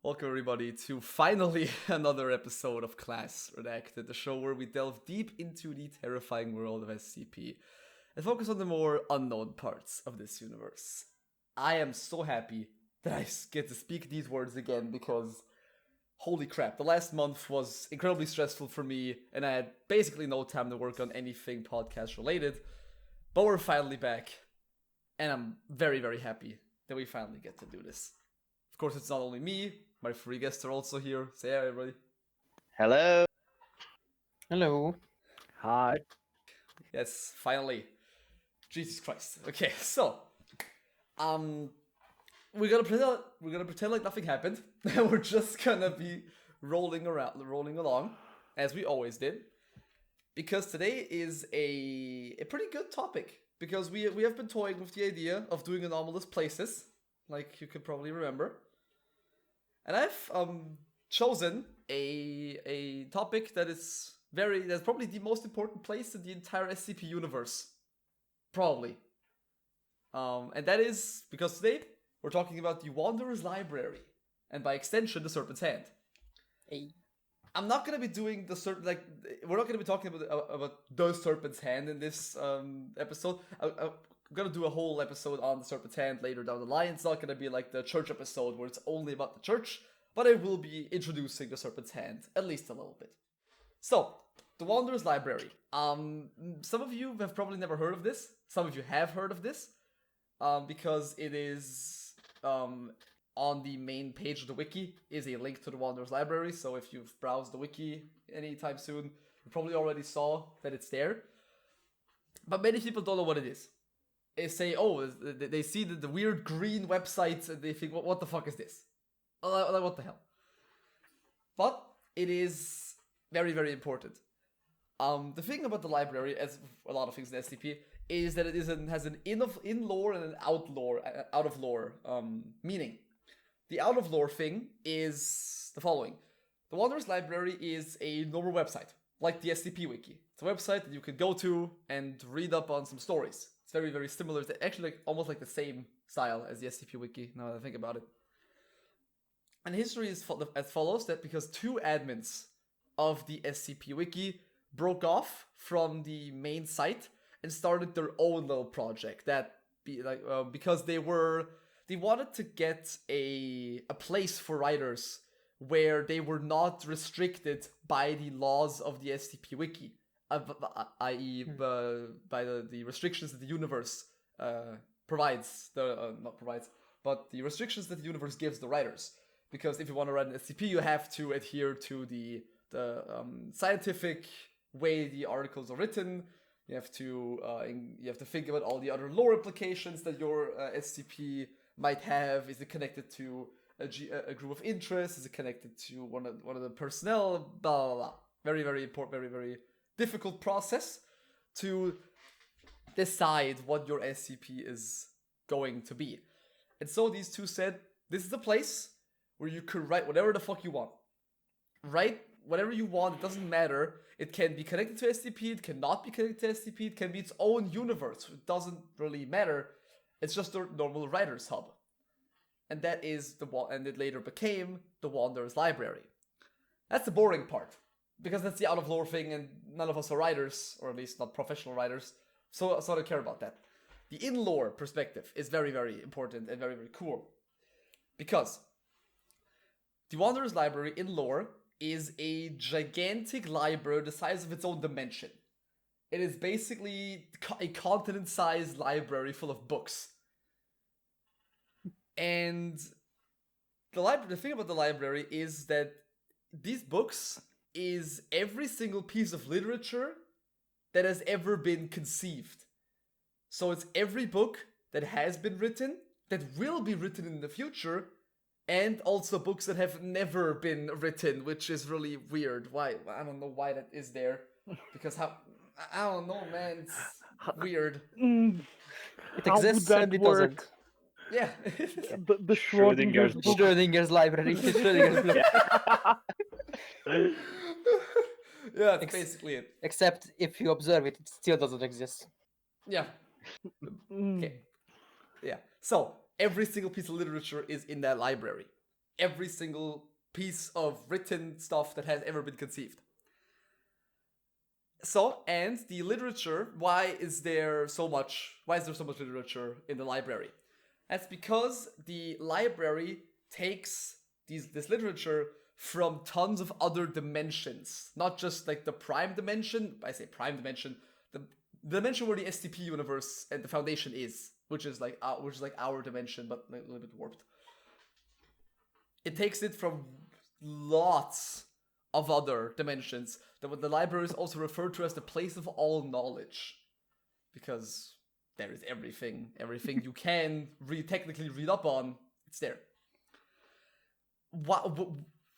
Welcome everybody to finally another episode of Class Redacted, the show where we delve deep into the terrifying world of SCP and focus on the more unknown parts of this universe. I am so happy that I get to speak these words again because, holy crap, the last month was incredibly stressful for me and I had basically no time to work on anything podcast related, but we're finally back and I'm very, very happy that we finally get to do this. Of course, it's not only me. My three guests are also here. Say hi, everybody. Hello. Hello. Hi. Yes, finally. Jesus Christ. Okay, so we're gonna pretend like nothing happened, and we're just gonna be rolling along as we always did, because today is a pretty good topic. Because we have been toying with the idea of doing anomalous places, like you could probably remember. And I've chosen a topic that's probably the most important place in the entire SCP universe. Probably. And that is because today we're talking about the Wanderer'S library, and by extension, the Serpent's Hand. Hey. I'm not gonna be doing we're not gonna be talking about the Serpent's Hand in this episode. I'm gonna do a whole episode on the Serpent's Hand later down the line. It's not gonna be like the church episode where it's only about the church, but I will be introducing the Serpent's Hand at least a little bit. So, the Wanderer'S library. Some of you have probably never heard of this. Some of you have heard of this, because it is on the main page of the wiki is a link to the Wanderer'S library. So if you've browsed the wiki anytime soon, you probably already saw that it's there. But many people don't know what it is. They say, oh, they see the weird green websites and they think, what the fuck is this? Like, what the hell? But it is very, very important. The thing about the library, as a lot of things in SCP, is that it has an in lore and an out of lore meaning. The out of lore thing is the following. The Wanderer'S library is a normal website, like the SCP wiki. It's a website that you can go to and read up on some stories. It's very, very similar. It's actually almost like the same style as the SCP wiki, now that I think about it. And history is as follows, that because two admins of the SCP wiki broke off from the main site and started their own little project because they wanted to get a place for writers where they were not restricted by the laws of the SCP wiki, i.e. by the restrictions that the universe provides, but the restrictions that the universe gives the writers. Because if you want to write an SCP, you have to adhere to the scientific way the articles are written. You have to think about all the other lore implications that your SCP might have. Is it connected to a group of interests? Is it connected to one of the personnel? Blah blah blah. Very, very important, very, very difficult process to decide what your SCP is going to be. And so these two said, this is a place where you could write whatever the fuck you want. Write whatever you want, it doesn't matter. It can be connected to SCP, it cannot be connected to SCP, it can be its own universe. It doesn't really matter. It's just a normal writer's hub. And that is and it later became the Wanderer'S library. That's the boring part, because that's the out of lore thing and none of us are writers, or at least not professional writers, so I don't care about that. The in lore perspective is very, very important and very, very cool. Because the Wanderer'S library in lore is a gigantic library the size of its own dimension. It is basically a continent-sized library full of books. And the thing about the library is that these books is every single piece of literature that has ever been conceived. So it's every book that has been written, that will be written in the future, and also books that have never been written, which is really weird. Why? I don't know why that is there. Because I don't know, man. It's weird. It exists and it doesn't. Yeah. The Schrodinger's book. Schrödinger's library. Schrödinger's book. Yeah, that's basically it. Except if you observe it, it still doesn't exist. Yeah. Okay. Yeah. So, every single piece of literature is in that library. every single piece of written stuff that has ever been conceived. So, and the literature, why is there so much literature in the library? That's because the library takes this literature from tons of other dimensions, not just like the prime dimension. I say prime dimension, the dimension where the SCP Universe and the Foundation is, which is like our dimension, but like a little bit warped. It takes it from lots of other dimensions. The library is also referred to as the place of all knowledge, because there is everything you can technically read up on. It's there.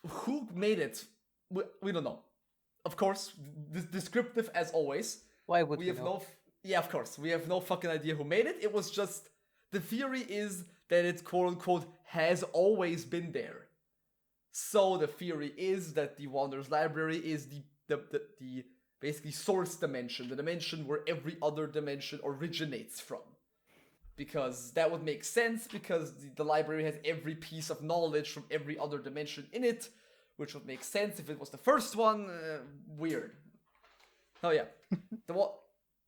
Who made it? We don't know. Of course, descriptive as always. Why would we have know? Yeah, of course. We have no fucking idea who made it. It was just, the theory is that it quote unquote has always been there. So the theory is that the Wanderer's library is the basically source dimension, the dimension where every other dimension originates from. Because that would make sense, because the library has every piece of knowledge from every other dimension in it, which would make sense if it was the first one. Weird. Oh yeah.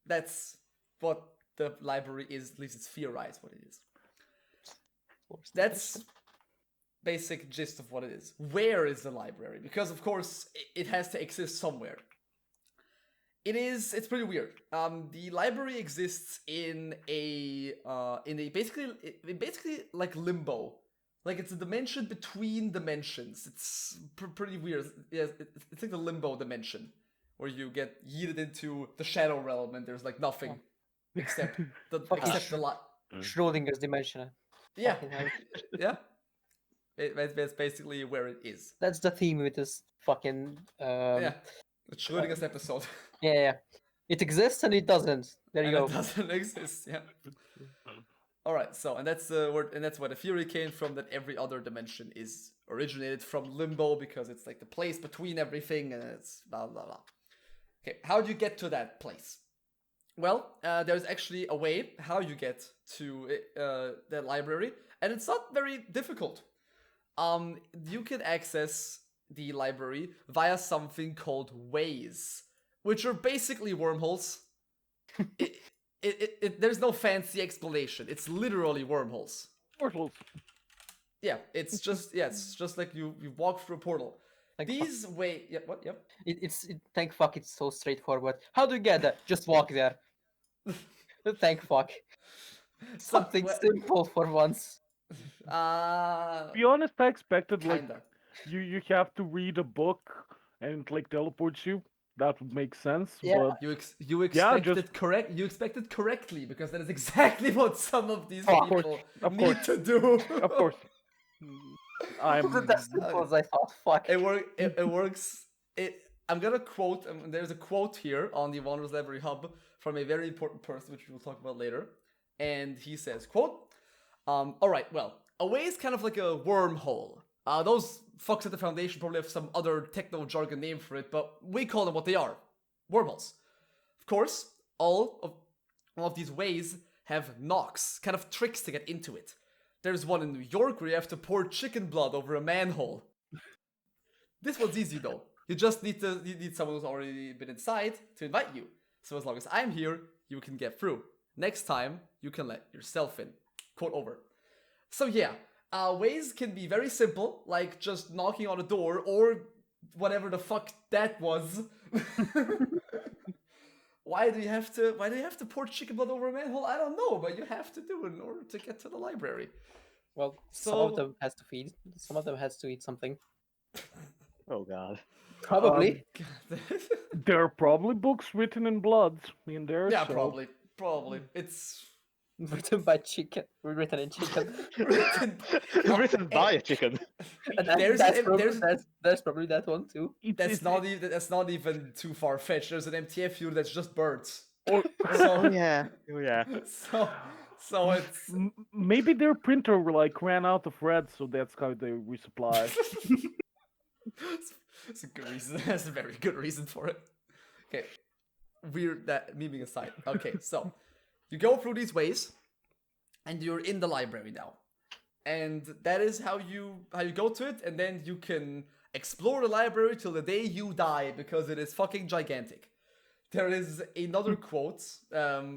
That's what the library is, at least it's theorized what it is. That's basic gist of what it is. Where is the library? Because of course it has to exist somewhere. It's pretty weird. The library exists in a basically like limbo. Like it's a dimension between dimensions. It's pretty weird. Yeah, it's like the limbo dimension, where you get yeeted into the shadow realm and there's like nothing except the light. Schrodinger's dimension. Yeah, yeah. That's basically where it is. That's the theme with this fucking. Yeah, the Schrodinger's episode. Yeah. It exists and it doesn't. There you go. It doesn't exist. Yeah. All right. So, and that's the word, and that's where the theory came from. That every other dimension is originated from limbo, because it's like the place between everything, and it's blah blah blah. Okay, how do you get to that place? Well, there's actually a way how you get to that library, and it's not very difficult. You can access the library via something called ways, which are basically wormholes. There's no fancy explanation. It's literally wormholes. Portals. Yeah, it's just like you walk through a portal. Like these thank fuck, it's so straightforward. How do you get there? Just walk there. Thank fuck. Something simple for once. To be honest, I expected kinda. like you have to read a book and it, like teleports you. That would make sense. Yeah. But You expected correct. You expected correctly, because that is exactly what some of these people need to do. Of course. Wasn't as simple as I thought. Fuck. It works. I'm gonna quote. There's a quote here on the Wanderer's Library Hub from a very important person, which we will talk about later. And he says, quote, all right, well, a way is kind of like a wormhole. Those fucks at the Foundation probably have some other techno jargon name for it, but we call them what they are. Wormholes. Of course, all of these ways have knocks, kind of tricks to get into it. There's one in New York where you have to pour chicken blood over a manhole. This one's easy though. You just need someone who's already been inside to invite you. So as long as I'm here, you can get through. Next time, you can let yourself in. Quote over. So yeah, ways can be very simple, like just knocking on a door or whatever the fuck that was. Why do you have to pour chicken blood over a manhole? I don't know, but you have to do it in order to get to the library. Well, some of them has to feed. Some of them has to eat something. Oh god. Probably. There are probably books written in blood in there. Yeah, so... probably. It's written by chicken. Written in chicken. written by a chicken. There's probably that one too. That's not even too far fetched. There's an MTF unit that's just birds. So yeah. So it's maybe their printer like ran out of red, so that's how they resupply. That's a good reason. That's a very good reason for it. Okay, that memeing aside. Okay, so you go through these ways, and you're in the library now. and that is how you go to it, and then you can explore the library till the day you die because it is fucking gigantic. There is another quote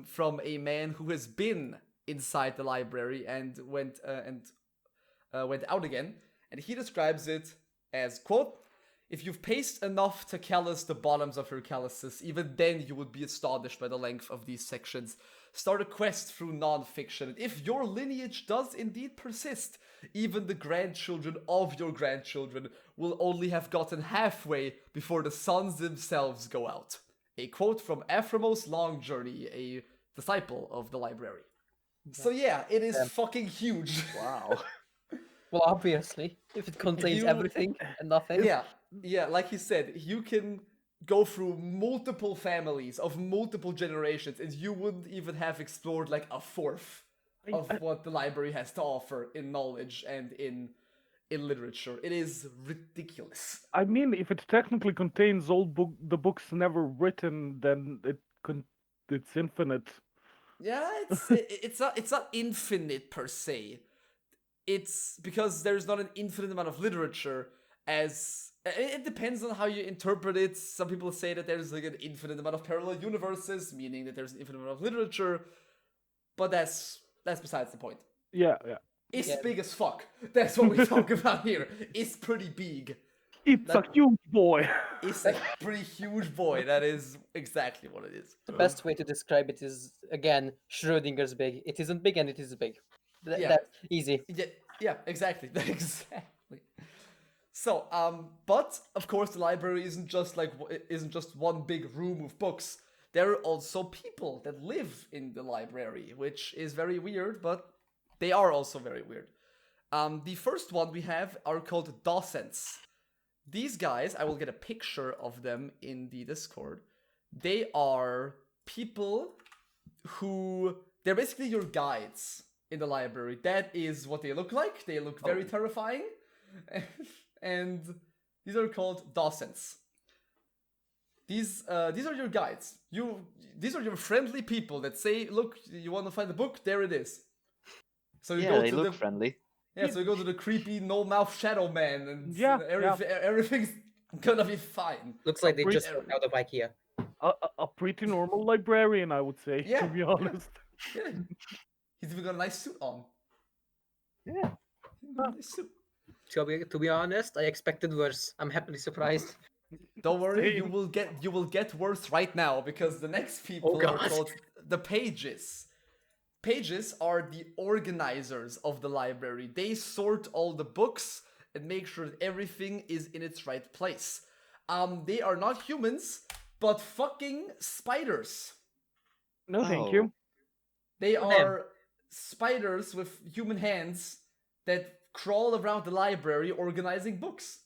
from a man who has been inside the library and went out again, and he describes it as, quote, "If you've paced enough to callus the bottoms of your calluses, even then you would be astonished by the length of these sections. Start a quest through non-fiction, and if your lineage does indeed persist, even the grandchildren of your grandchildren will only have gotten halfway before the sons themselves go out." A quote from Ephraim's Long Journey, a disciple of the library. So yeah, it is fucking huge. Wow. Well, obviously, if it contains everything and nothing. Yeah, like he said, you can go through multiple families of multiple generations, and you wouldn't even have explored like a fourth of what the library has to offer in knowledge and in literature. It is ridiculous. I mean, if it technically contains all the books never written, then it's infinite. Yeah, it's not infinite per se. It's because there's not an infinite amount of literature, as it depends on how you interpret it. Some people say that there's like an infinite amount of parallel universes, meaning that there's an infinite amount of literature, but that's besides the point. Yeah. It's big as fuck. That's what we talk about here. It's pretty big. It's a huge boy. It's a pretty huge boy. That is exactly what it is. The best way to describe it is, again, Schrödinger's big. It isn't big and it is big. That's easy. Yeah, exactly. Exactly. So, but of course, the library isn't just one big room of books. There are also people that live in the library, which is very weird, but they are also very weird. The first one we have are called Docents. These guys, I will get a picture of them in the Discord. They are people who, they're basically your guides in the library. That is what they look like. They look very terrifying. And these are called Docents. These are your guides. These are your friendly people that say, look, you want to find the book? There it is. So you go they to look friendly. Yeah, so you go to the creepy no-mouth shadow man, and Yeah, everything's gonna be fine. Looks like they just walked out of IKEA. A pretty normal librarian, I would say, Yeah, to be honest. Yeah. He's even got a nice suit on. Yeah. Nice suit. To be honest, I expected worse. I'm happily surprised. Don't worry, you will get worse right now, because the next people are called the Pages. Pages are the organizers of the library. They sort all the books and make sure that everything is in its right place. They are not humans, but fucking spiders. No, thank you. They are spiders with human hands that crawl around the library organizing books.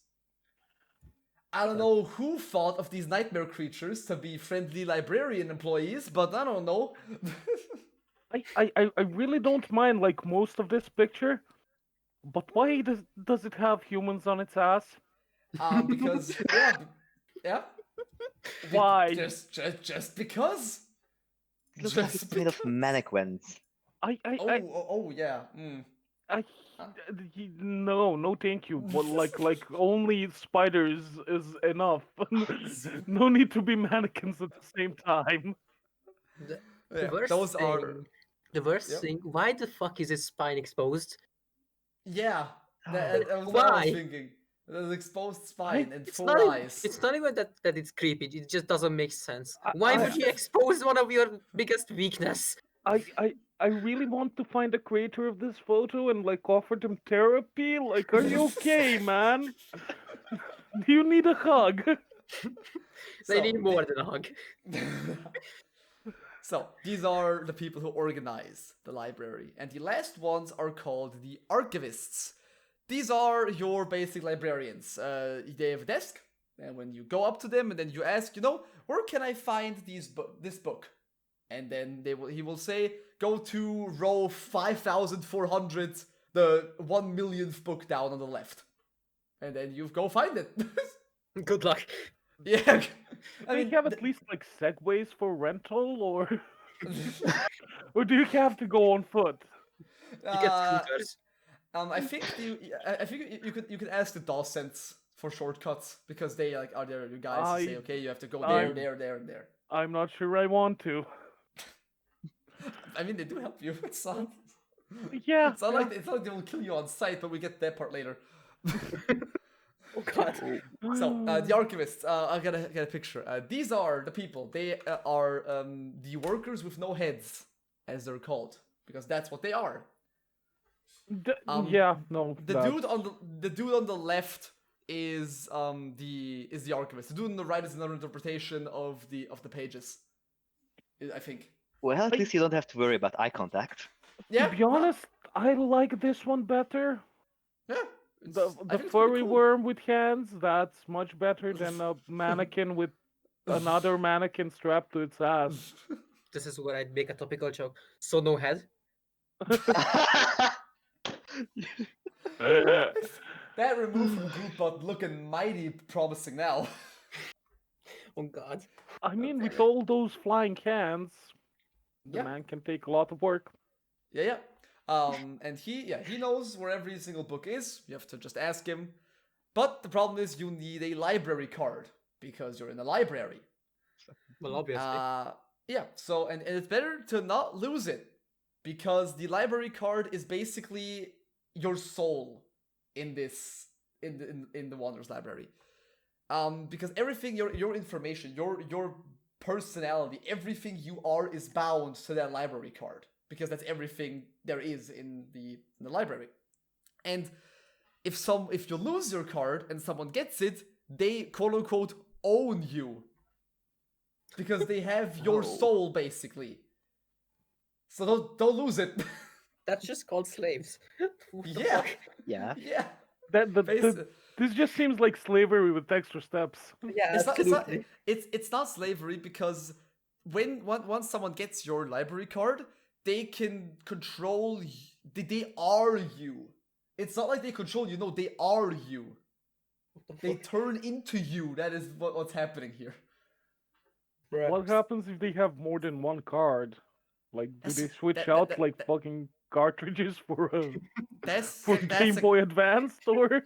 I don't know who thought of these nightmare creatures to be friendly librarian employees, but I don't know. I really don't mind like most of this picture, but why does it have humans on its ass? Because yeah. Why? Just because. It looks like it's made of mannequins. Yeah. No, thank you. But like only spiders is enough. No need to be mannequins at the same time. The worst thing. Why the fuck is his spine exposed? Yeah, that was what I was thinking. There's exposed spine and four eyes. It's not even that it's creepy. It just doesn't make sense. Why would you expose one of your biggest weakness? I really want to find the creator of this photo and like offer them therapy. Like, are you okay, man? Do you need a hug? They need more than a hug. So, these are the people who organize the library. And the last ones are called the Archivists. These are your basic librarians. They have a desk, and when you go up to them and then you ask, where can I find this book? And then he will say, go to row 5,400, the 1 millionth book down on the left. And then you go find it. Good luck. Yeah. Do you have at least like segways for rental, or or do you have to go on foot? You get scooters. I think you could ask the Docents for shortcuts because they like are there you guys to say okay you have to go there and there. I'm not sure I want to. I mean they do help you. It's not. Yeah. It's not like they will kill you on sight, but we get that part later. Oh god. So the Archivists, I gotta get a picture. These are the people. They are the workers with no heads, as they're called, because that's what they are. Yeah, no. The dude on the left is the Archivist. The dude on the right is another interpretation of the pages. I think. Well, at least you don't have to worry about eye contact. Yeah. To be honest, I like this one better. Yeah. The furry worm with hands, that's much better than a mannequin with another mannequin strapped to its ass. This is where I'd make a topical joke. So no head? That removed from group but looking mighty promising now. Oh god. I mean, with all those flying hands, the Yeah. man can take a lot of work. Yeah. And he knows where every single book is. You have to just ask him. But the problem is you need a library card because you're in a library. Well, obviously. Yeah. So and it's better to not lose it because the library card is basically your soul in this in the Wanderer's library. Because everything your information, your personality, everything you are is bound to that library card. Because that's everything there is in the library. And if you lose your card and someone gets it, they quote unquote own you. Because they have your soul basically. So don't lose it. That's just called slaves. What the Yeah. fuck? Yeah. Yeah. This just seems like slavery with extra steps. Yeah, It's not slavery because once someone gets your library card, they can control. They are you. It's not like they control you. No, they are you. They turn into you. That is what's happening here. Right. What happens if they have more than one card? Like, do they That's- switch that- out that- like that- fucking cartridges for That's Game Boy Advanced or?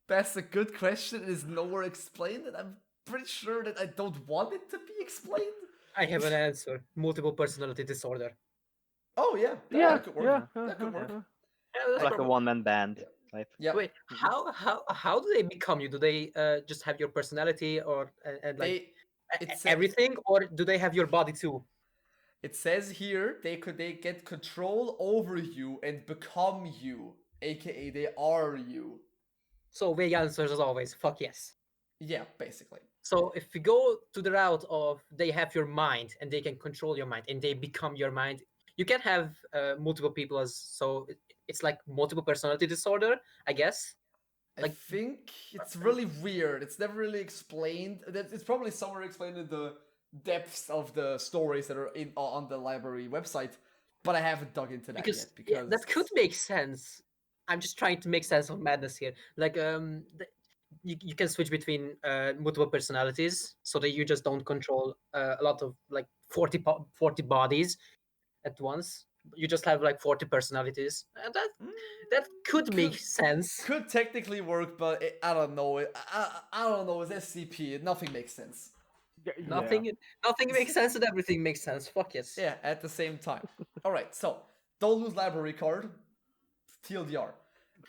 That's a good question. It is nowhere explained, and I'm pretty sure that I don't want it to be explained. I have an answer. Multiple personality disorder. Oh yeah, Yeah, that could work. yeah. That could work. Yeah, that's Like a probably- one-man band type. Yeah, Wait, how do they become you? Do they just have your personality or and like it says, everything, or do they have your body too? It says here they get control over you and become you, aka they are you. So vague answers as always. Fuck yes. Yeah, basically. So if we go to the route of they have your mind and they can control your mind and they become your mind, you can have multiple people it's like multiple personality disorder, I guess. I Like- think it's really weird. It's never really explained. It's probably somewhere explained in the depths of the stories that are on the library website, but I haven't dug into that yet. Because that could make sense. I'm just trying to make sense of madness here. Like you can switch between multiple personalities so that you just don't control a lot of like 40 bodies at once. You just have like 40 personalities. And that could make sense. could technically work, but I don't know. I don't know. It's SCP. Nothing makes sense. Yeah. Nothing makes sense and everything makes sense. Fuck yes. Yeah, at the same time. All right, so don't lose library card. TLDR.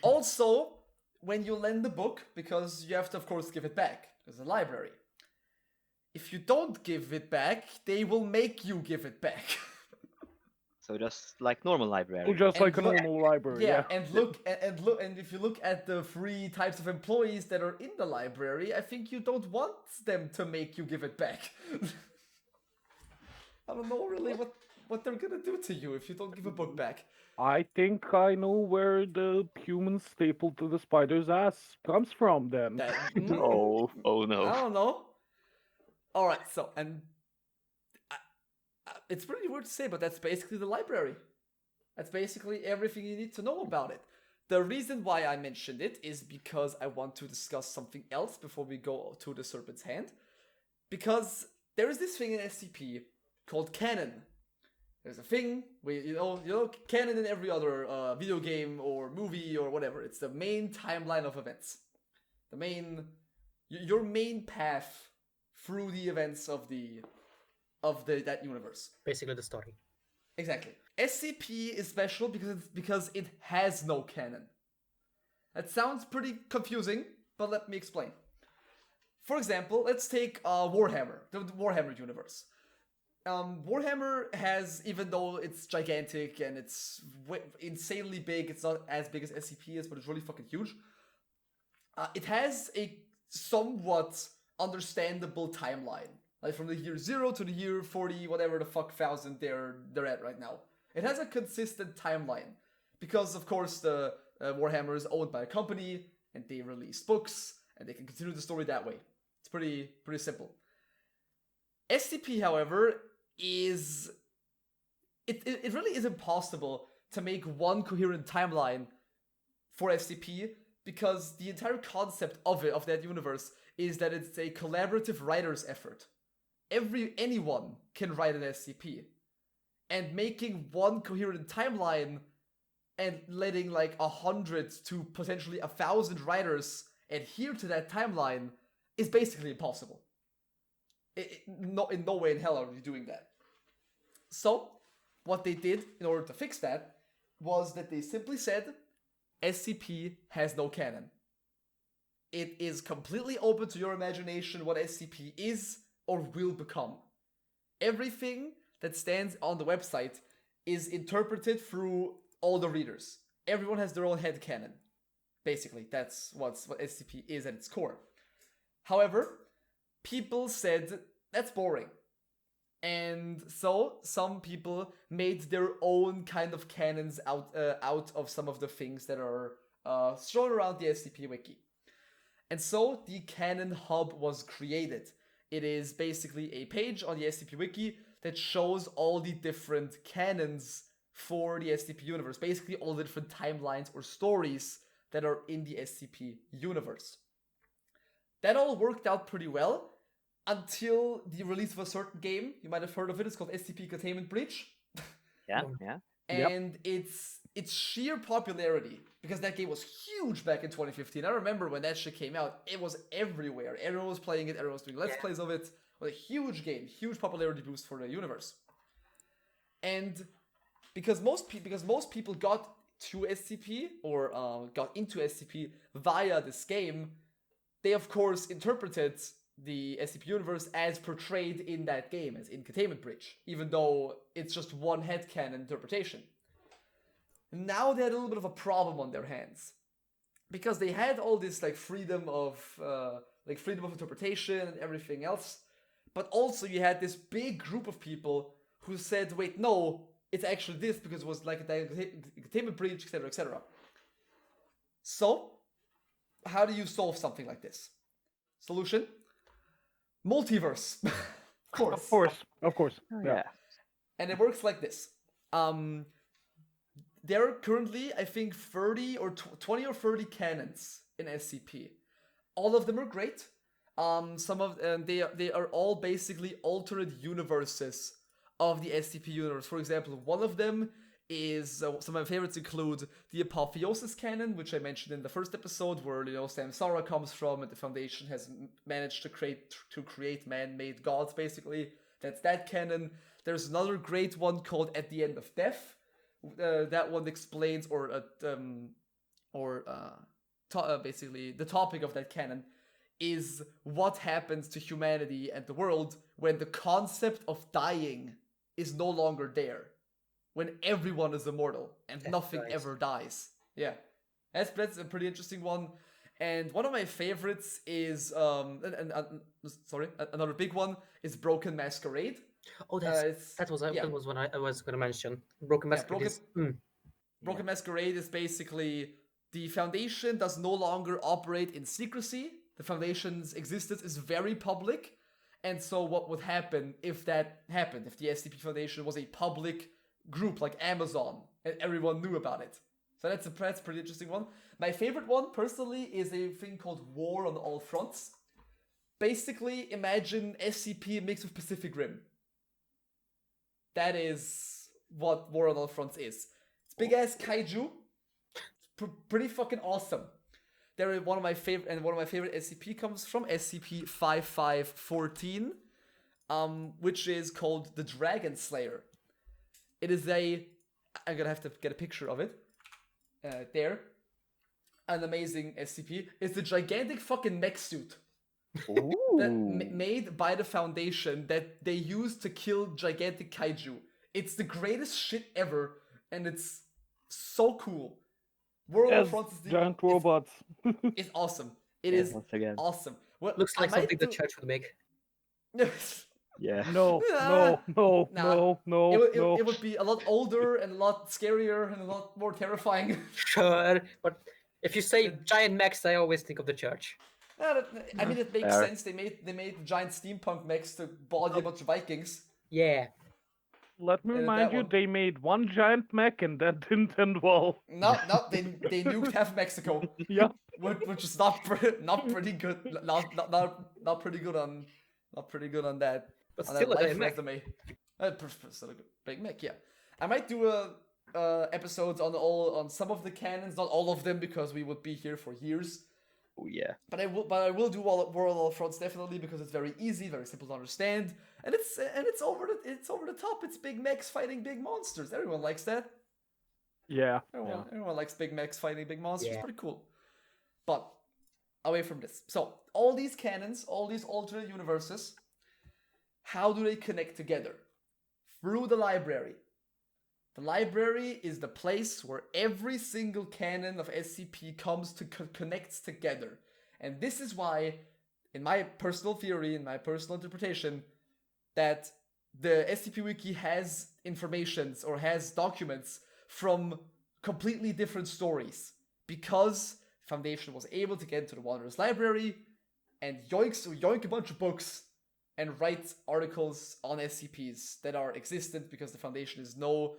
Also, when you lend the book, because you have to, of course, give it back. There's a library. If you don't give it back, they will make you give it back. So just like normal library. Just And like a look- normal library, yeah. and if you look at the 3 types of employees that are in the library, I think you don't want them to make you give it back. I don't know really what they're gonna do to you if you don't give a book back. I think I know where the human staple to the spider's ass comes from then. Oh I no. don't know. All right, so and it's pretty weird to say, but that's basically the library. That's basically everything you need to know about it. The reason why I mentioned it is because I want to discuss something else before we go to the Serpent's Hand. Because there is this thing in SCP called Canon. There's a thing where you know, canon in every other video game or movie or whatever. It's the main timeline of events, your main path through the events of that universe. Basically, the story. Exactly. SCP is special because it has no canon. That sounds pretty confusing, but let me explain. For example, let's take Warhammer, the Warhammer universe. Warhammer has, even though it's gigantic and it's insanely big, it's not as big as SCP is, but it's really fucking huge. It has a somewhat understandable timeline, like from the year 0 to the year 40, whatever the fuck thousand they're at right now. It has a consistent timeline because, of course, the Warhammer is owned by a company and they release books and they can continue the story that way. It's pretty simple. SCP, however, it really is impossible to make one coherent timeline for SCP because the entire concept of that universe is that it's a collaborative writer's effort. Anyone can write an SCP, and making one coherent timeline and letting like 100 to potentially 1,000 writers adhere to that timeline is basically impossible. In no way in hell are we doing that. So, what they did in order to fix that was that they simply said, SCP has no canon. It is completely open to your imagination what SCP is or will become. Everything that stands on the website is interpreted through all the readers. Everyone has their own headcanon. Basically, that's what SCP is at its core. However, people said, that's boring. And so some people made their own kind of canons out of some of the things that are shown around the SCP wiki. And so the Canon Hub was created. It is basically a page on the SCP wiki that shows all the different canons for the SCP universe. Basically all the different timelines or stories that are in the SCP universe. That all worked out pretty well until the release of a certain game. You might have heard of it. It's called SCP Containment Breach. Yeah. And its sheer popularity, because that game was huge back in 2015. I remember when that shit came out, it was everywhere. Everyone was playing it, everyone was doing let's plays of it. It was a huge game, huge popularity boost for the universe. And because most people got to SCP or got into SCP via this game, they of course interpreted the SCP universe as portrayed in that game, as in Containment Breach, even though it's just one headcanon interpretation. Now they had a little bit of a problem on their hands, because they had all this like freedom of interpretation and everything else, but also you had this big group of people who said, wait, no, it's actually this because it was like a Containment Breach, etc., etc. So, how do you solve something like this? Solution? Multiverse. Of course. Yeah. And it works like this. There are currently, I think, 30 or 20 or 30 canons in SCP. All of them are great. They are all basically alternate universes of the SCP universe. For example, one of them is some of my favorites include the Apotheosis canon, which I mentioned in the first episode, where Samsara comes from, and the Foundation has managed to create man-made gods. Basically, that's that canon. There's another great one called At the End of Death. That one explains, basically the topic of that canon is what happens to humanity and the world when the concept of dying is no longer there. When everyone is immortal and nothing ever dies. Yeah. That's a pretty interesting one. And one of my favorites is another big one is Broken Masquerade. Oh, that was what I was going to mention. Broken Masquerade. Broken Masquerade is basically the Foundation does no longer operate in secrecy. The Foundation's existence is very public. And so what would happen if that happened? If the SCP Foundation was a public group like Amazon and everyone knew about it. So that's a pretty interesting one. My favorite one personally is a thing called War on All Fronts. Basically, imagine SCP mixed with Pacific Rim. That is what War on All Fronts is. It's big ass kaiju. It's pretty fucking awesome. They're one of my favorite, and one of my favorite SCP comes from SCP-5514, which is called the Dragon Slayer. It is I'm gonna have to get a picture of it. There. An amazing SCP. It's a gigantic fucking mech suit. Made by the Foundation that they use to kill gigantic kaiju. It's the greatest shit ever, and it's so cool. World of Fronts is giant robots. It's awesome. It is once again. awesome. Well, Looks like something the church would make. Yeah. No. It would be a lot older and a lot scarier and a lot more terrifying. Sure, but if you say giant mechs, I always think of the church. I mean, it makes sense. They made giant steampunk mechs to body a bunch of Vikings. Yeah. Let me that remind you, one. they made one giant mech and that didn't end well. No, they nuked half Mexico. Yeah. Which is not pretty good. Not pretty good on that. But on still that a life giant mech. resume. Still a big mech, yeah. I might do episodes on some of the canons, not all of them, because we would be here for years. Oh yeah. But I will do World of All Fronts definitely, because it's very easy, very simple to understand, and it's over the top. It's big mechs fighting big monsters. Everyone likes that. Yeah. Everyone likes big mechs fighting big monsters. Yeah. Pretty cool. But away from this, so all these canons, all these alternate universes, how do they connect together? Through the library. The library is the place where every single canon of SCP comes to connects together. And this is why, in my personal theory, in my personal interpretation, that the SCP Wiki has informations or has documents from completely different stories. Because Foundation was able to get into the Wanderer's library and yoink a bunch of books and write articles on SCPs that are existent, because the Foundation is no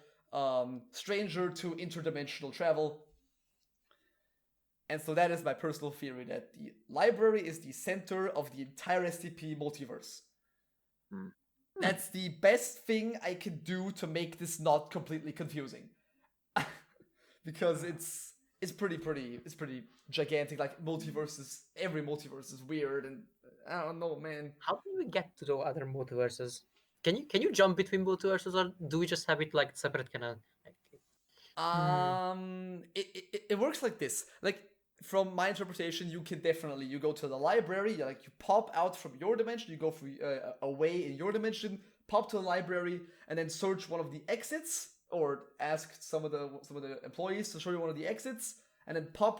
stranger to interdimensional travel. And so that is my personal theory, that the library is the center of the entire SCP multiverse. That's the best thing I can do to make this not completely confusing. Because it's pretty gigantic. Like, every multiverse is weird, and I don't know, man. How do we get to the other multiverses? Can you jump between multiverses, or do we just have it like separate canon? It works like this. Like, from my interpretation, you go to the library, you pop out from your dimension, you go away in your dimension, pop to the library, and then search one of the exits, or ask some of the employees to show you one of the exits, and then pop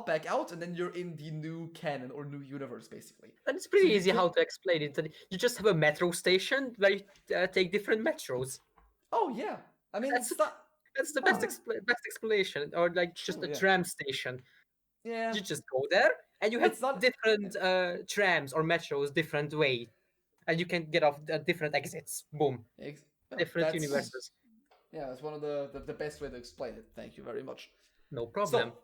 back out, and then you're in the new canon or new universe, basically. And it's pretty easy how to explain it. You just have a metro station where you take different metros. Oh yeah, I mean That's the best explanation, or like just a yeah. tram station. Yeah, You just go there, and you have It's not- different trams or metros, different way, and you can get off at different exits. Boom, different that's- universes. Yeah, that's one of the best way to explain it. Thank you very much. No problem. So,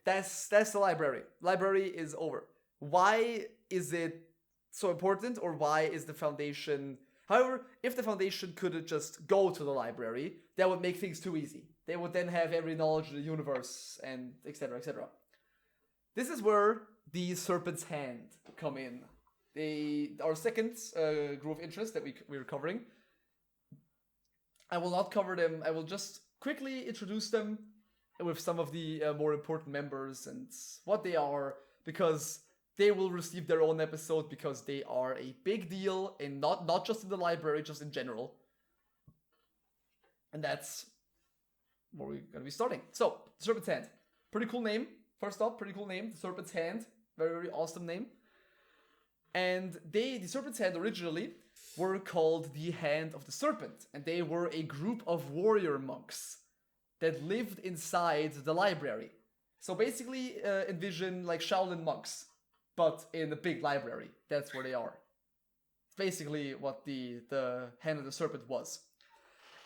that's the library. Library is over. Why is it so important, or why is the Foundation... However, if the Foundation could just go to the library, that would make things too easy. They would then have every knowledge of the universe, and etc, etc. This is where the Serpents Hand come in. Our second group of interest that we're covering. I will not cover them. I will just quickly introduce them with some of the more important members and what they are, because they will receive their own episode, because they are a big deal, and not just in the library, just in general. And that's where we're going to be starting. So, Serpent's Hand. Pretty cool name. First off, pretty cool name. The Serpent's Hand. Very, very awesome name. And the Serpent's Hand originally were called the Hand of the Serpent. And they were a group of warrior monks that lived inside the library. So basically, envision like Shaolin monks, but in a big library. That's where they are. It's basically what the Hand of the Serpent was.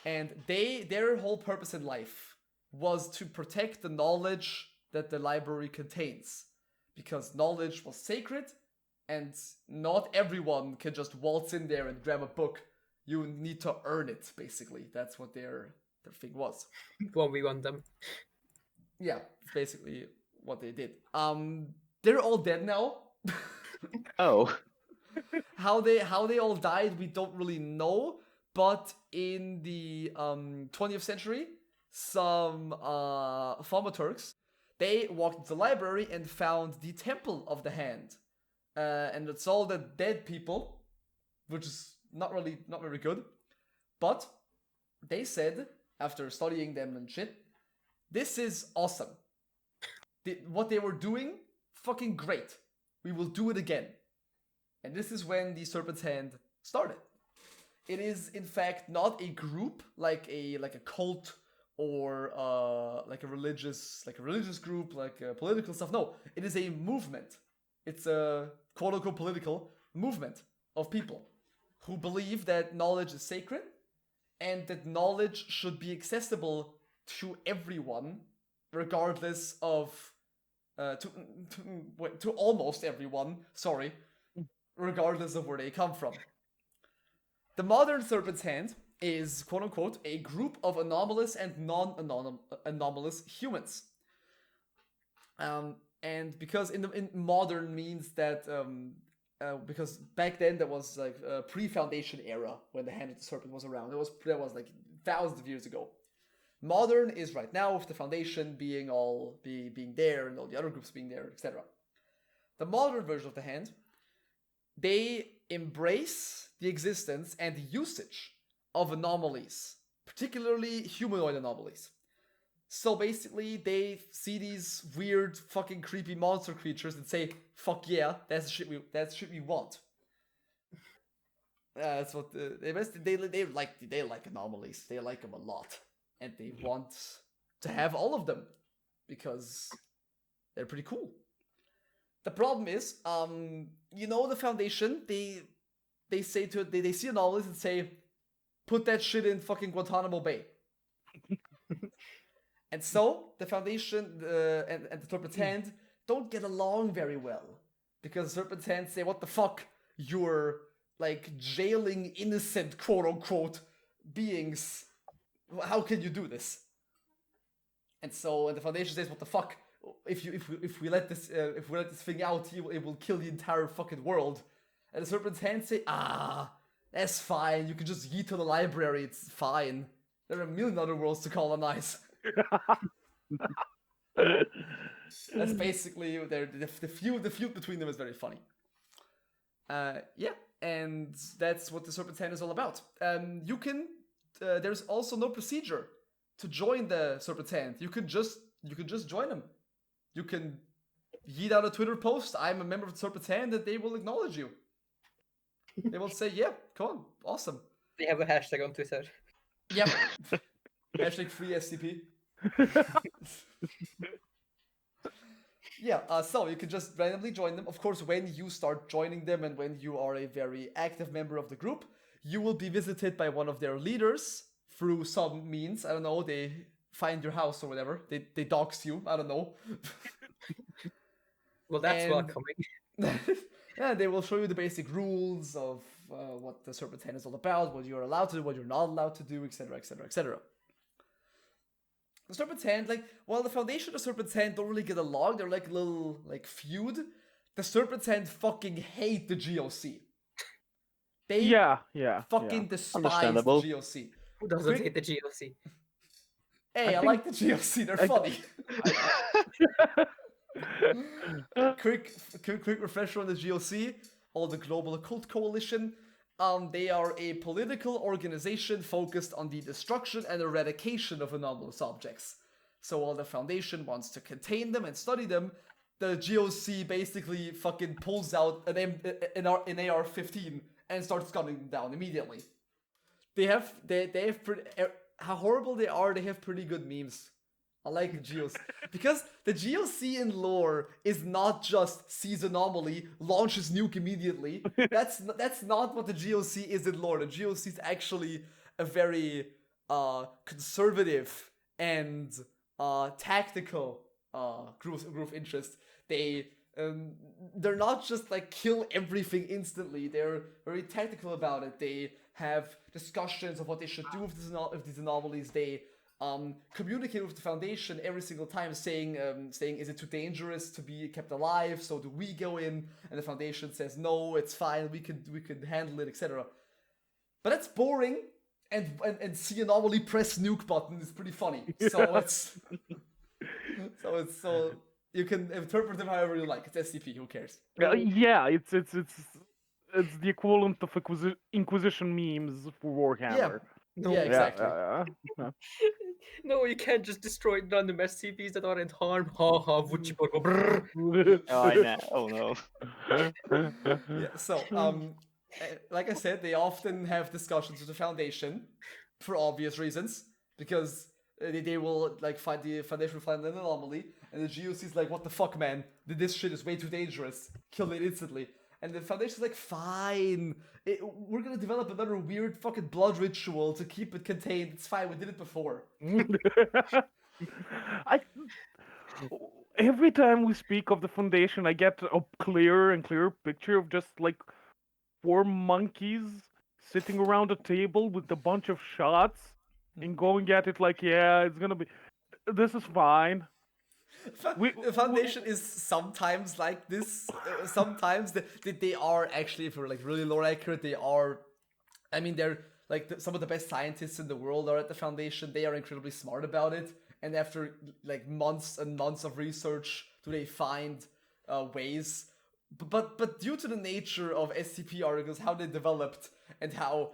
And their whole purpose in life was to protect the knowledge that the library contains. Because knowledge was sacred, and not everyone can just waltz in there and grab a book. You need to earn it, basically. That's what their thing was. When we want them. Yeah, it's basically what they did. They're all dead now. Oh. How they all died, we don't really know. But in the 20th century, some thaumaturgs, they walked into the library and found the Temple of the Hand, and it's all the dead people, which is not very good. But they said, after studying them and shit, this is awesome. What they were doing, fucking great. We will do it again. And this is when the Serpent's Hand started. It is, in fact, not a group like a cult or like a religious group, like political stuff. No, it is a movement. It's a quote-unquote political movement of people who believe that knowledge is sacred and that knowledge should be accessible to everyone, regardless of to almost everyone. Sorry, regardless of where they come from. The modern Serpent's Hand is, quote-unquote, a group of anomalous and non-anomalous humans. And because in modern means that because back then there was like a pre-Foundation era when the Hand of the Serpent was around. That was like thousands of years ago. Modern is right now, with the Foundation being being there and all the other groups being there, etc. The modern version of the Hand, they embrace the existence and the usage of anomalies, particularly humanoid anomalies. So basically, they see these weird, fucking creepy monster creatures and say, "Fuck yeah, that's the shit we want." That's what they like anomalies. They like them a lot, and they want to have all of them because they're pretty cool. The problem is, the Foundation, they say they see anomalies and say, "Put that shit in fucking Guantanamo Bay." And so the Foundation and the Serpent's Hand don't get along very well, because the Serpent's Hand say, "What the fuck? You're like jailing innocent quote unquote beings. How can you do this?" And the Foundation says, "What the fuck? If we let this thing out, it will kill the entire fucking world." And the Serpent's Hand say, "That's fine. You can just yeet to the library. It's fine. There are a million other worlds to colonize." That's basically the feud between them is very funny. And that's what the Serpent's Hand is all about. You can there's also no procedure to join the Serpent's Hand. You can just join them. You can yeet out a Twitter post, "I'm a member of the Serpent's Hand," and they will acknowledge you. They will say, "Yeah, come on, awesome." They have a hashtag on Twitter. Yep. Hashtag free SCP. Yeah, so you can just randomly join them. Of course, when you start joining them and when you are a very active member of the group, you will be visited by one of their leaders through some means. I don't know, they find your house or whatever. They dox you, I don't know. Well, that's welcoming. Yeah, they will show you the basic rules of what the Serpent's Hand is all about, what you're allowed to do, what you're not allowed to do, etc., etc., etc. The Serpent's Hand, while the Foundation and the Serpent's Hand don't really get along, they're like a little, feud. The Serpent's Hand fucking hate the GOC. They fucking despise the GOC. Who doesn't hate the GOC? Hey, I like the GOC, they're funny. Quick refresher on the GOC, or the Global Occult Coalition. They are a political organization focused on the destruction and eradication of anomalous objects. So while the Foundation wants to contain them and study them, the GOC basically fucking pulls out an AR-15 and starts gunning them down immediately. They have how horrible they are. They have pretty good memes. I like the GOC because the GOC in lore is not just sees anomaly, launches nuke immediately. That's not what the GOC is in lore. The GOC is actually a very conservative and tactical group of interest. They're not just kill everything instantly. They're very tactical about it. They have discussions of what they should do with these anomalies. They communicate with the Foundation every single time, saying, is it too dangerous to be kept alive? So do we go in? And the Foundation says, no, it's fine. We could handle it, etc. But that's boring. And see anomaly press nuke button is pretty funny. So so you can interpret them however you like. It's SCP. Who cares? Yeah, it's the equivalent of Inquisition memes for Warhammer. No, Yeah, exactly. Yeah. no, you can't just destroy random SCPs that aren't harmed. Ha ha, vuchiporgo, brrr. Oh, I know. Oh no. Yeah. So like I said, they often have discussions with the Foundation for obvious reasons, because they will like find the Foundation will find an anomaly, and the GOC's like, what the fuck, man? This shit is way too dangerous. Kill it instantly. And the Foundation's like, fine. We're gonna develop another weird fucking blood ritual to keep it contained. It's fine. We did it before. Every time we speak of the Foundation, I get a clearer and clearer picture of just like 4 monkeys sitting around a table with a bunch of shots and going at it like, yeah, it's gonna be. This is fine. The Foundation is sometimes like this. Sometimes they are actually, if we're like really lore accurate, they are. I mean, they're like some of the best scientists in the world are at the Foundation. They are incredibly smart about it, and after like months and months of research, do they find ways? But due to the nature of SCP articles, how they developed, and how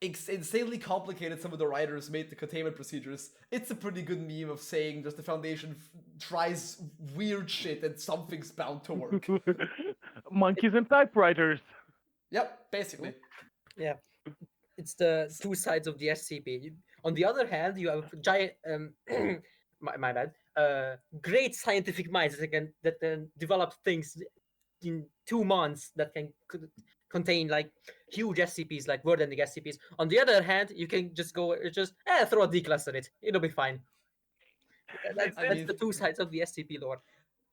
insanely complicated some of the writers made the containment procedures, it's a pretty good meme of saying just the Foundation tries weird shit and something's bound to work. Monkeys and typewriters. Yep, basically. Yeah, it's the two sides of the SCP. On the other hand, you have giant, my bad, great scientific minds that can develop things in 2 months that can contain like huge SCPs, like world-ending SCPs. On the other hand, you can just go throw a D-class at it. It'll be fine. That's the two sides of the SCP lore.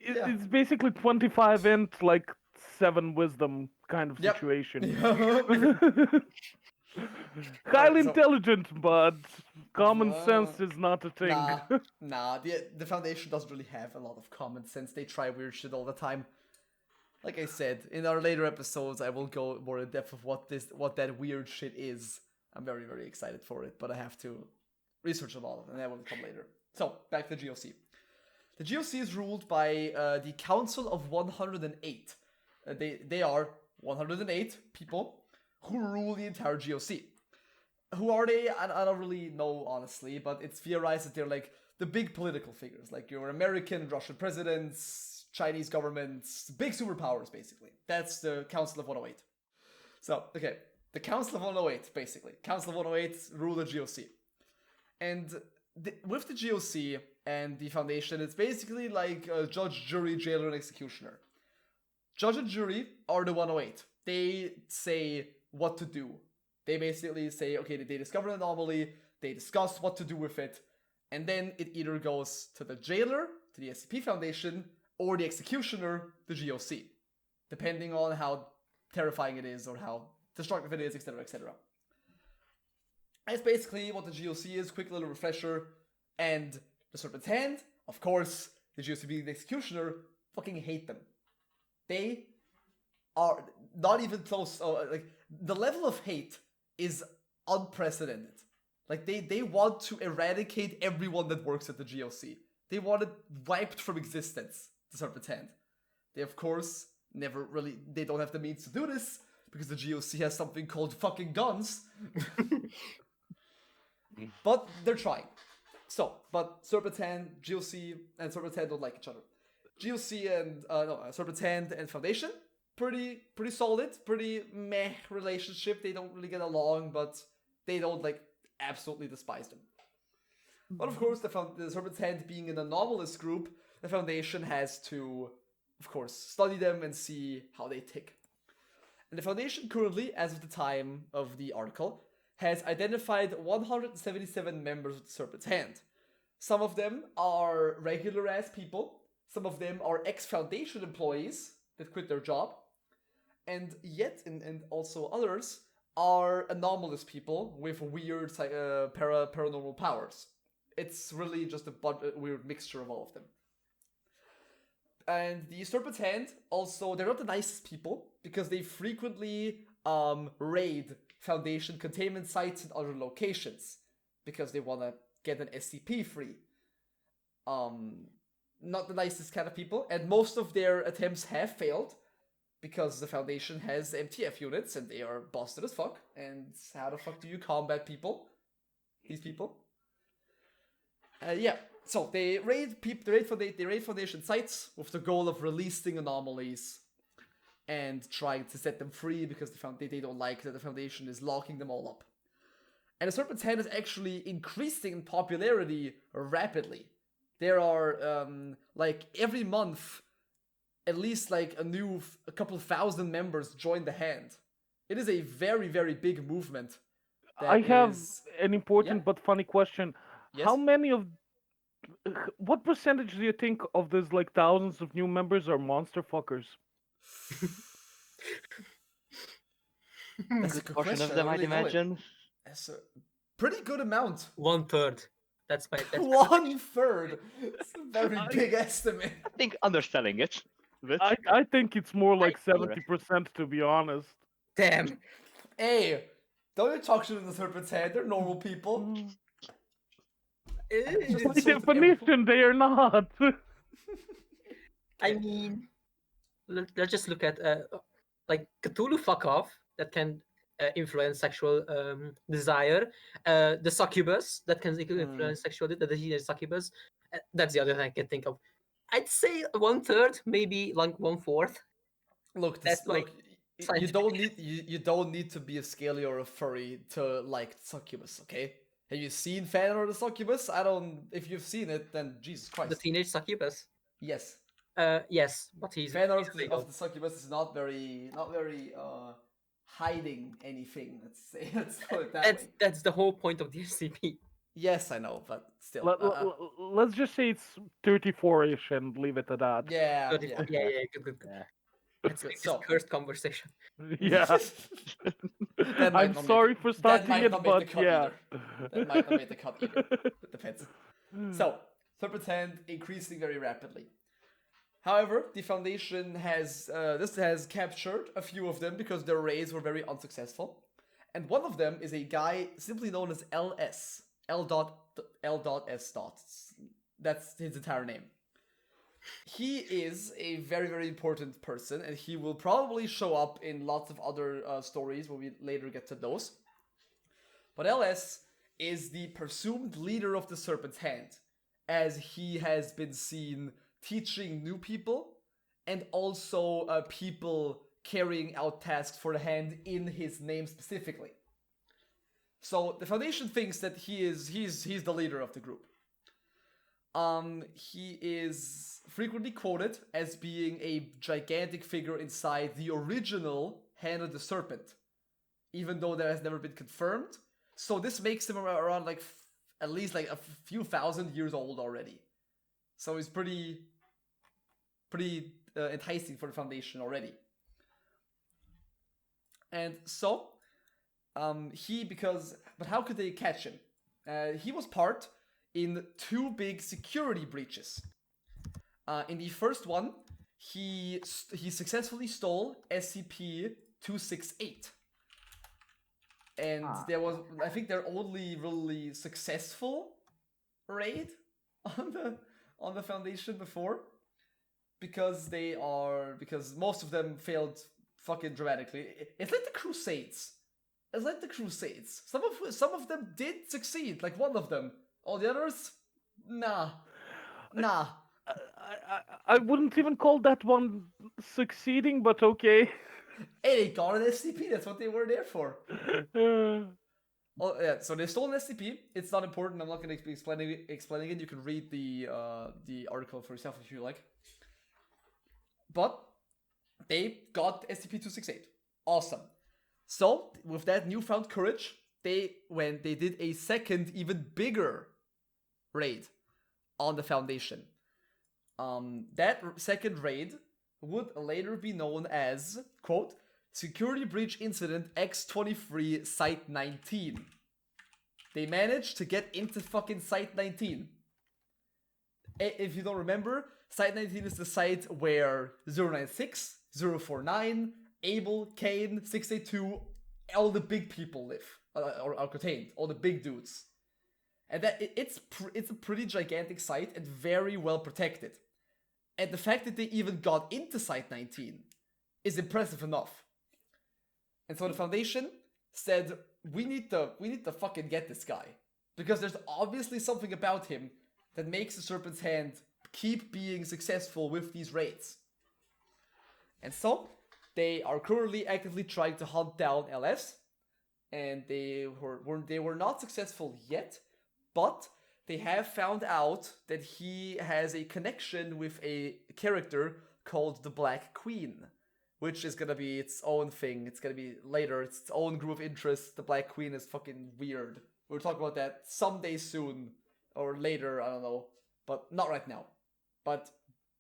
It's basically 25 int, like 7 wisdom kind of situation. Highly intelligent, but common sense is not a thing. Nah. The Foundation doesn't really have a lot of common sense. They try weird shit all the time. Like I said, in our later episodes, I will go more in depth of what that weird shit is. I'm very, very excited for it, but I have to research a lot, and that will come later. So, back to the GOC. The GOC is ruled by the Council of 108. They are 108 people who rule the entire GOC. Who are they? I don't really know, honestly, but it's theorized that they're like the big political figures, like your American, Russian presidents, Chinese governments, big superpowers, basically. That's the Council of 108. So, okay, the Council of 108, basically. Council of 108 rule the GOC. And with the GOC and the Foundation, it's basically like a judge, jury, jailer, and executioner. Judge and jury are the 108. They say what to do. They basically say, okay, they discover an anomaly, they discuss what to do with it, and then it either goes to the jailer, to the SCP Foundation, or the executioner, the GOC, depending on how terrifying it is or how destructive it is, etc., etc. That's basically what the GOC is. Quick little refresher. And the Serpent's Hand, of course, the GOC being the executioner, fucking hate them. They are not even close. Like, the level of hate is unprecedented. Like, they want to eradicate everyone that works at the GOC. They want it wiped from existence, the Serpent's Hand. They, of course, they don't have the means to do this, because the GOC has something called fucking guns. But they're trying. So, but Serpent's Hand, GOC, and Serpent's Hand don't like each other. GOC and, Serpent's Hand and Foundation, pretty solid, pretty meh relationship. They don't really get along, but they don't, like, absolutely despise them. But of course, the Serpent's Hand being an anomalous group, the Foundation has to, of course, study them and see how they tick. And the Foundation currently, as of the time of the article, has identified 177 members of the Serpent's Hand. Some of them are regular-ass people, some of them are ex-Foundation employees that quit their job, and also others are anomalous people with weird paranormal powers. It's really just a weird mixture of all of them. And the Serpent's Hand, also, they're not the nicest people, because they frequently raid Foundation containment sites and other locations, because they want to get an SCP free. Not the nicest kind of people, and most of their attempts have failed, because the Foundation has MTF units, and they are busted as fuck, and how the fuck do you combat these people? So they raid Foundation sites with the goal of releasing anomalies and trying to set them free, because they don't like that the Foundation is locking them all up. And the Serpent's Hand is actually increasing in popularity rapidly. There are, every month, at least a couple thousand members join the Hand. It is a very, very big movement. I have an important but funny question. Yes? How many of what percentage do you think of these thousands of new members are monster fuckers? That's a Good good portion question. of them, I I'd really know it. imagine. That's a pretty good amount. 1/3. That's 1/3. It's a very big estimate. I think underselling it. a bit. I think it's more like I- 70%, to be honest. Damn. Hey, don't you talk shit in the Serpent's Hand? They're normal people. Just By like so- definition, they are not. I mean, let's just look at Cthulhu fuck off that can influence sexual desire. The succubus that can influence sexual the teenage succubus. That's the other thing I can think of. I'd say 1/3, maybe 1/4. Look, That's look. You don't need to be a scaly or a furry to like succubus. Okay. Have you seen Fan or the Succubus? If you've seen it, then Jesus Christ. The teenage succubus. Yes. Yes, but he's Fan art illegal. of the Succubus is not very hiding anything. Let's call it that way. That's the whole point of the SCP. Yes, I know, but still. Let's just say it's 34-ish and leave it at that. Yeah. 34. Yeah, good. Yeah. Let's Good, make so- this cursed conversation. Yeah. That might I'm not sorry make for that starting might it, not make the but cut yeah. either. That might not make the cut either. It depends. So, Serpent's Hand increasing very rapidly. However, the Foundation has captured a few of them because their raids were very unsuccessful. And one of them is a guy simply known as LS. L.S. That's his entire name. He is a very, very important person, and he will probably show up in lots of other stories when we later get to those. But LS is the presumed leader of the Serpent's Hand, as he has been seen teaching new people and also people carrying out tasks for the Hand in his name specifically. So the Foundation thinks that he's the leader of the group. He is frequently quoted as being a gigantic figure inside the original Hand of the Serpent, even though that has never been confirmed. So this makes him around at least a few thousand years old already. So he's pretty enticing for the Foundation already. And so, but how could they catch him? He was part in 2 big security breaches. In the first one, he successfully stole SCP-268. And there was, I think, their only really successful raid on the Foundation before, because most of them failed fucking dramatically. It's like the Crusades. Some of them did succeed, like one of them. All the others, nah. I wouldn't even call that one succeeding, but okay. Hey, they got an SCP. That's what they were there for. Oh yeah, so they stole an SCP. It's not important. I'm not going to be explaining it. You can read the article for yourself if you like. But they got SCP-268. Awesome. So with that newfound courage, they did a second, even bigger raid on the Foundation. That second raid would later be known as, quote, Security breach incident X23 Site 19. They managed to get into fucking Site 19. If you don't remember, Site 19 is the site where 096, 049, Abel, Kane, 682, all the big people live, or are contained, all the big dudes. And that it's a pretty gigantic site and very well protected. And the fact that they even got into Site 19 is impressive enough. And so the Foundation said, we need to fucking get this guy. Because there's obviously something about him that makes the Serpent's Hand keep being successful with these raids. And so, they are currently actively trying to hunt down LS. And they were not successful yet, but they have found out that he has a connection with a character called the Black Queen, which is gonna be its own thing. It's gonna be later, it's its own group of interests. The Black Queen is fucking weird. We'll talk about that someday soon, or later, I don't know, but not right now. But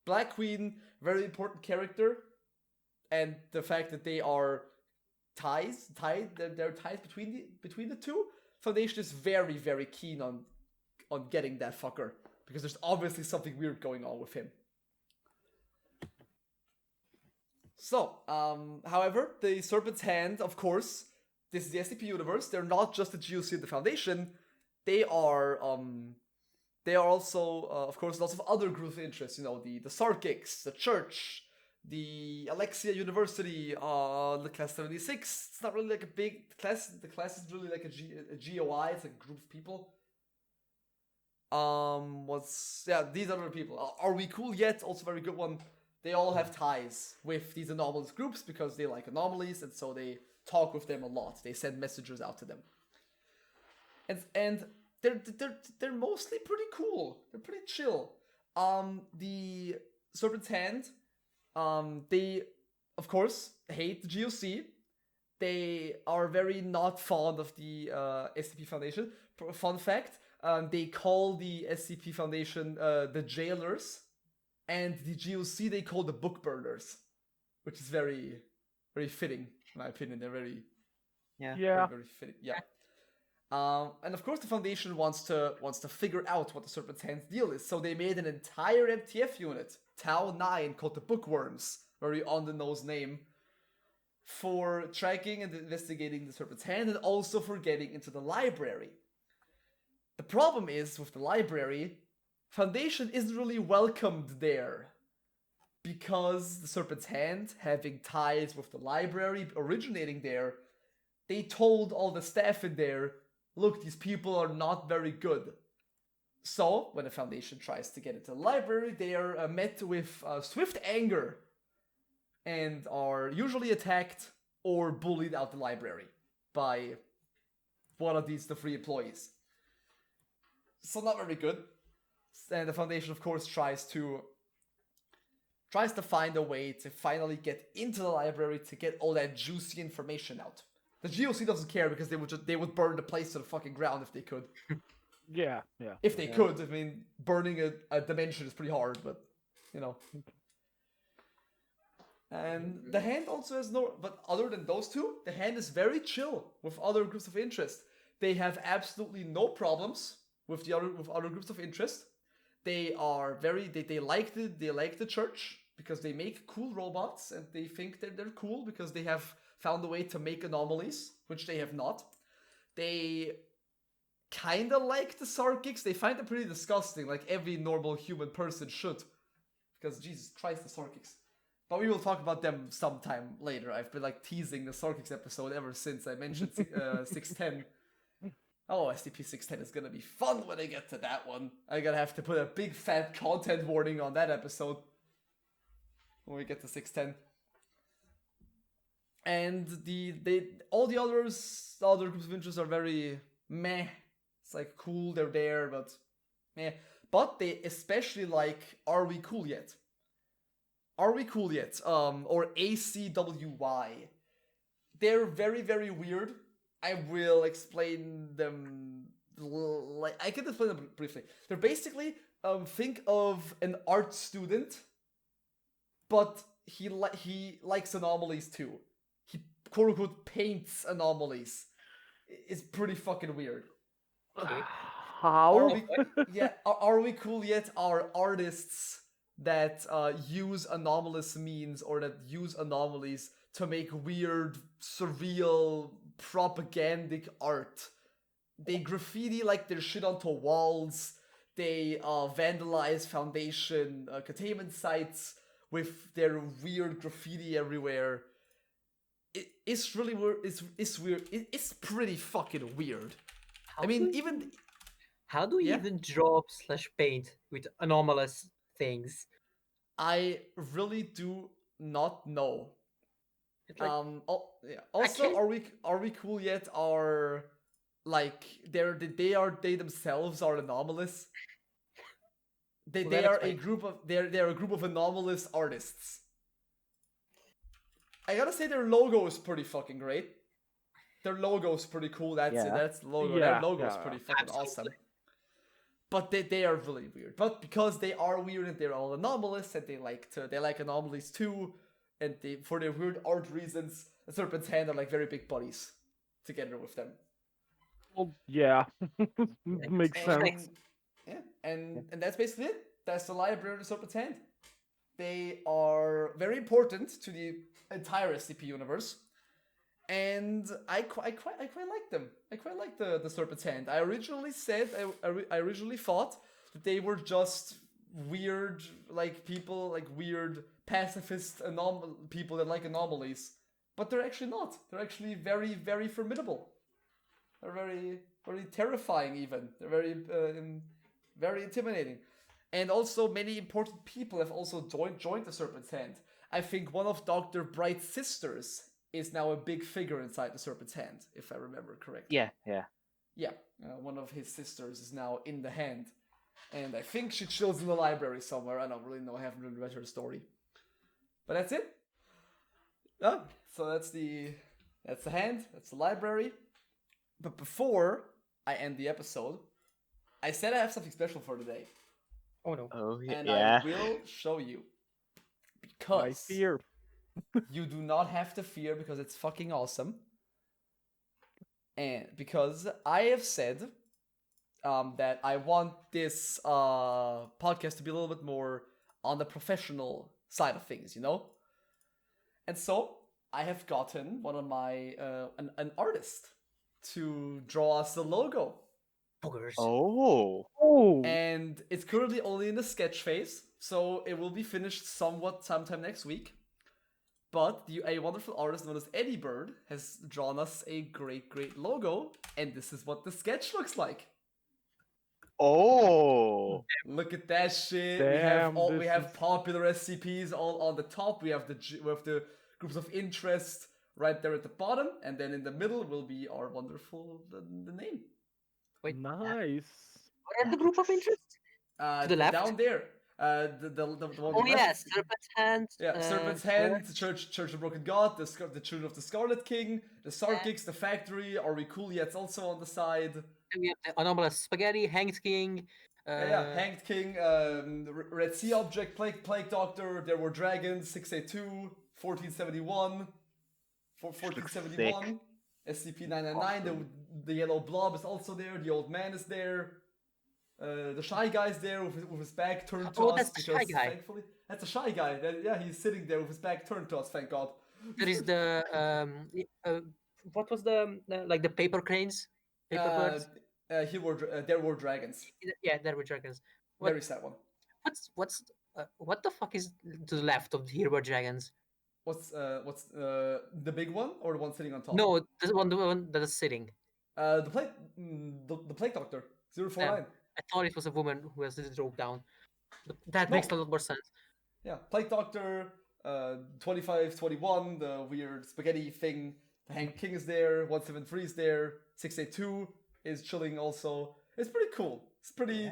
Black Queen, very important character, and the fact that they are there are ties between the two. Foundation is very, very keen on getting that fucker, because there's obviously something weird going on with him. So, however, the Serpent's Hand, of course, this is the SCP Universe. They're not just the GOC and the Foundation. They are also, of course, lots of other groups of interests. You know, the Sarkics, the Church, the Alexia University, the Class 76. It's not really like a big class. The class is really like a GOI. It's like a group of people. These other people. Are We Cool Yet? Also very good one. They all have ties with these anomalous groups because they like anomalies, and so they talk with them a lot. They send messengers out to them. And they're mostly pretty cool. They're pretty chill. The Serpent's Hand, they of course hate the GOC. They are very not fond of the SCP Foundation. Fun fact, they call the SCP Foundation the Jailers, and the GOC they call the Book Burners, which is very, very fitting, in my opinion. They're very, very fitting. Yeah. And of course, the Foundation wants to figure out what the Serpent's Hand's deal is. So they made an entire MTF unit, Tau 9, called the Bookworms, very on-the-nose name, for tracking and investigating the Serpent's Hand, and also for getting into the library. The problem is, with the library, Foundation isn't really welcomed there, because the Serpent's Hand, having ties with the library originating there, they told all the staff in there, look, these people are not very good. So, when the Foundation tries to get into the library, they are met with swift anger and are usually attacked or bullied out the library by one of the 3 employees. So not very good. And the Foundation, of course, tries to find a way to finally get into the library to get all that juicy information out. The GOC doesn't care because they would burn the place to the fucking ground if they could. Yeah. If they could, I mean, burning a dimension is pretty hard, but you know. And the Hand also has but other than those two, the Hand is very chill with other groups of interest. They have absolutely no problems with other groups of interest. They are they like the Church because they make cool robots, and they think that they're cool because they have found a way to make anomalies, which they have not. They kind of like the Sarkics. They find them pretty disgusting, like every normal human person should. Because, Jesus Christ, the Sarkics. But we will talk about them sometime later. I've been like teasing the Sarkics episode ever since I mentioned 610. Oh, SCP-610 is gonna be fun when I get to that one. I'm gonna have to put a big fat content warning on that episode when we get to 610. And all the other groups of interest are very meh. It's like cool, they're there, but meh. But they especially like Are We Cool Yet? Are We Cool Yet? Or ACWY. They're very, very weird. I will explain them. I can explain them briefly. They're basically think of an art student, but he likes anomalies too. He quote unquote paints anomalies is pretty fucking weird. Okay. How? Are we, are we cool yet? Are artists that use anomalous means or that use anomalies to make weird, surreal, propagandic art? They graffiti like their shit onto walls. They vandalize Foundation containment sites with their weird graffiti everywhere. It's really weird. It's weird. It's pretty fucking weird. How I mean, do even how do we yeah? even draw / paint with anomalous things? I really do not know. It's like, Yeah. Also, can't- are we cool yet? Are like they themselves are anomalous. They Well, they that are a explains. group of they're a group of anomalous artists. I gotta say their logo is pretty fucking great. Their logo is pretty cool. That's it. Yeah. That's the logo. Yeah, Their logo is yeah. pretty fucking Absolutely. awesome. But they are really weird. But because they are weird and they're all anomalous and they like anomalies too, and they for their weird art reasons, the Serpent's Hand are like very big buddies together with them. Well, yeah. Makes sense. Thanks. And that's basically it. That's the library of the Serpent's Hand. They are very important to the entire SCP universe, and I quite like them. I quite like the Serpent's Hand. I originally said I originally thought that they were just weird like people, like weird pacifist people that like anomalies, but they're actually not. They're actually very very formidable. They're very very terrifying even. They're very intimidating. And also, many important people have also joined the Serpent's Hand. I think one of Dr. Bright's sisters is now a big figure inside the Serpent's Hand, if I remember correctly. Yeah. Yeah, one of his sisters is now in the Hand. And I think she chills in the library somewhere. I don't really know, I haven't really read her story. But that's it. Yeah, so that's the Hand, that's the library. But before I end the episode, I said I have something special for today. Oh no. Oh And yeah. I will show you. I Because fear. you do not have to fear because it's fucking awesome. And because I have said that I want this podcast to be a little bit more on the professional side of things, you know? And so I have gotten one of my an artist to draw us the logo. Boogers. Oh. Oh. And it's currently only in the sketch phase, so it will be finished somewhat sometime next week. But a wonderful artist known as Eddie Bird has drawn us a great logo, and this is what the sketch looks like. Oh. Look at that shit. Damn, we this have is- popular SCPs all on the top. We have the groups of interest right there at the bottom, and then in the middle will be our wonderful the name. Wait, Nice. what are the group of interest? To the left? Down there. The one Oh on the yeah, left. Serpent's Hand. Yeah, Serpent's Hand, the Church of the Broken God, the Children of the Scarlet King, the Sarkics, the Factory, Are We Cool Yet's also on the side. And we have the anomalous spaghetti, Hanged King. Hanged King, Red Sea Object, Plague Doctor, There Were Dragons, 682, 1471, 1471, SCP-999, the Yellow Blob is also there, the Old Man is there. The Shy Guy's there with his back turned to Oh, us. that's the Shy Guy. Thankfully, that's a Shy Guy. He's sitting there with his back turned to us. Thank God. There is the what was the like the paper cranes, paper birds? There Were Dragons. Yeah, there were dragons. What, Very sad one. what the fuck is to the left of Here Were Dragons? What's the big one or the one sitting on top? No, the one that is sitting. The Plague Doctor 049. I thought it was a woman who has this rope down. But that makes a No. lot more sense. Yeah, Plague Doctor, 2521, the weird spaghetti thing. The Hanged King is there. 173 is there. 682 is chilling also. It's pretty cool. It's pretty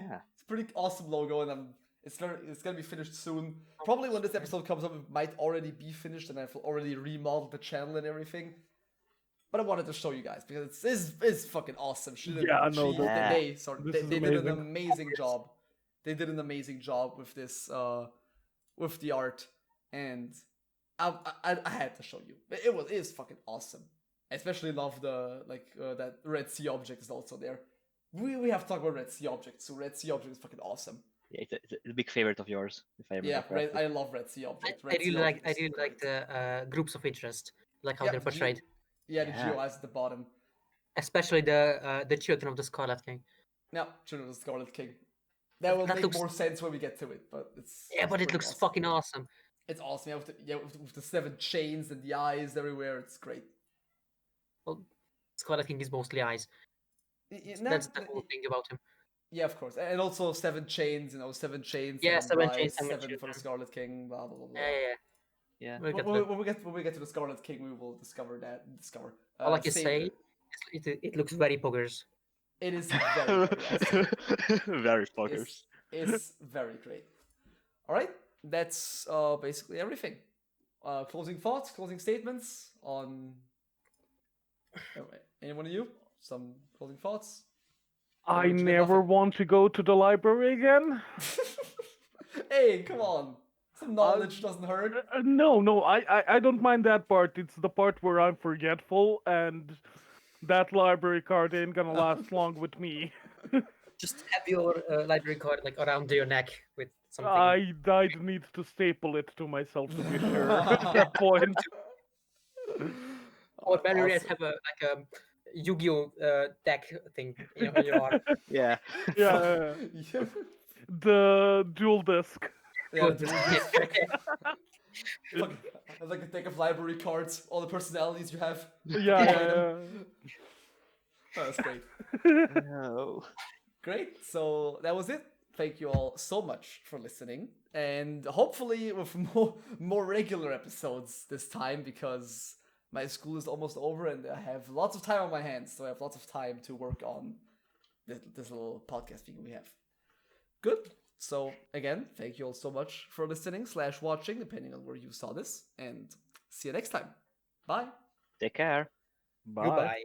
awesome logo, and it's gonna be finished soon. Probably when this episode comes up, it might already be finished, and I've already remodeled the channel and everything. But I wanted to show you guys because it's fucking awesome. Yeah, no, They this is did an amazing. amazing job. They did an amazing job with this with the art, and I had to show you. It is fucking awesome. I especially love the that Red Sea object is also there. We have to talk about Red Sea objects. So Red Sea object is fucking awesome. Yeah, it's a big favorite of yours, if I remember correctly. I love Red Sea object. I Red Sea really like object is great. the groups of interest, like how Yeah, they're portrayed, the Yeah. geo eyes at the bottom. especially the children of the Scarlet King. Now, Children of the Scarlet King. That will That make looks- more sense when we get to it, but it's Yeah, but it pretty looks awesome. fucking awesome. It's awesome. With the 7 chains and the eyes everywhere. It's great. Well, Scarlet King is mostly eyes. That's the whole thing about him. Yeah, of course, and also 7 chains. 7 chains. Yeah, 7 chains, brides, 7 7 for the children. Scarlet King. Blah blah blah. blah. Yeah. Yeah. We'll get to When, that. when we get to the Scarlet King, we will discover that. All I can save- say, it looks very poggers. it is very, very awesome. Very fuckers. It's very great. All right, that's basically everything. Closing thoughts, closing statements on. Anyone of you? Some closing thoughts? I Originally never nothing. want to go to the library again. Hey, come on! Some knowledge doesn't hurt. No, I don't mind that part. It's the part where I'm forgetful, and that library card ain't gonna last long with me. Just have your library card like around your neck with something. I'd need to staple it to myself to be sure at that point. Or better yet, Awesome. have a Yu-Gi-Oh deck thing in your arm. Yeah. Yeah, the dual disc. Yeah, fucking, like a deck of library cards, all the personalities you have. Yeah. Oh, that's great. No. Great. So that was it. Thank you all so much for listening, and hopefully with more regular episodes this time, because my school is almost over and I have lots of time on my hands, so I have lots of time to work on this little podcast thing we have. Good. So again, thank you all so much for listening / watching, depending on where you saw this, and see you next time. Bye. Take care. Bye. Goodbye.